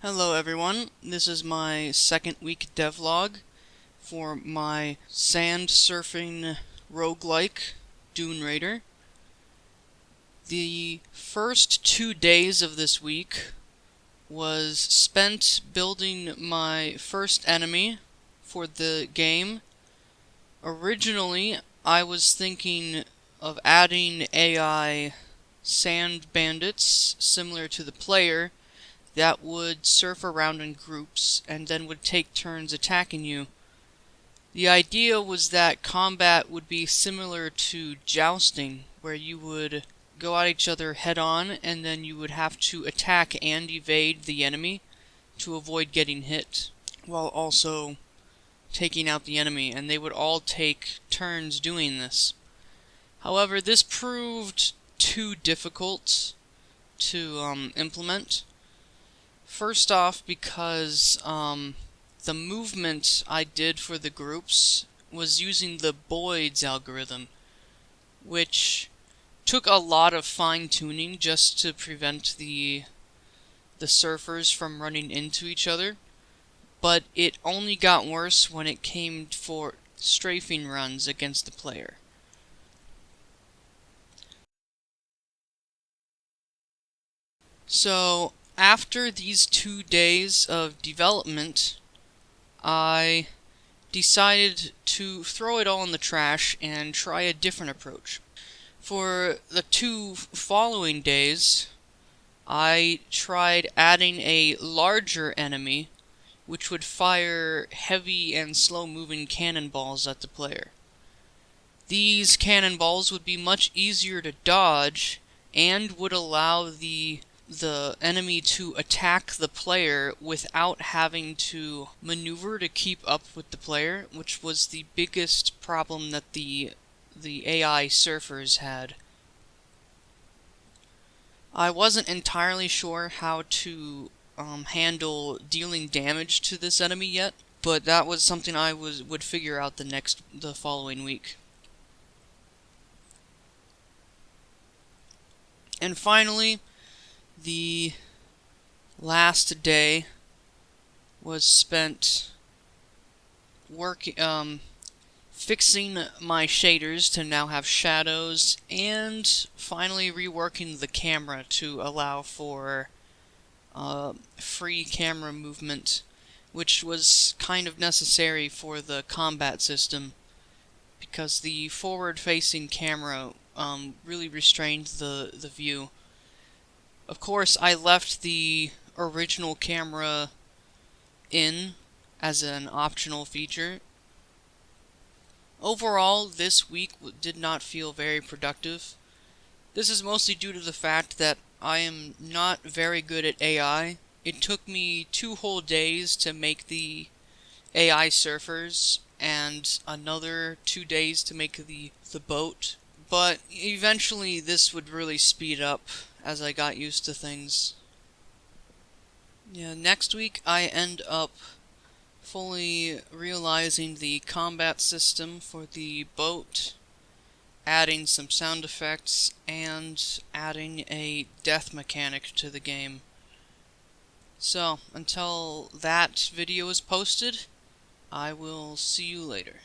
Hello everyone, this is my second week devlog for my sand surfing roguelike, Dune Raider. The first 2 days of this week was spent building my first enemy for the game. Originally, I was thinking of adding AI sand bandits similar to the player that would surf around in groups and then would take turns attacking you. The idea was that combat would be similar to jousting, where you would go at each other head on and then you would have to attack and evade the enemy to avoid getting hit, while also taking out the enemy, and they would all take turns doing this. However, this proved too difficult to implement. First off, because the movement I did for the groups was using the Boyd's algorithm, which took a lot of fine-tuning just to prevent the surfers from running into each other, but it only got worse when it came for strafing runs against the player. So, after these 2 days of development, I decided to throw it all in the trash and try a different approach. For the 2 following days, I tried adding a larger enemy, which would fire heavy and slow-moving cannonballs at the player. These cannonballs would be much easier to dodge and would allow the enemy to attack the player without having to maneuver to keep up with the player, which was the biggest problem that the AI surfers had. I wasn't entirely sure how to handle dealing damage to this enemy yet, but that was something I would figure out the following week. And finally, the last day was spent fixing my shaders to now have shadows, and finally reworking the camera to allow for free camera movement, which was kind of necessary for the combat system, because the forward-facing camera really restrained the view. Of course, I left the original camera in as an optional feature. Overall, this week did not feel very productive. This is mostly due to the fact that I am not very good at AI. It took me 2 whole days to make the AI surfers, and another 2 days to make the boat. But eventually this would really speed up as I got used to things. Yeah, next week I end up fully realizing the combat system for the boat, adding some sound effects, and adding a death mechanic to the game. So, until that video is posted, I will see you later.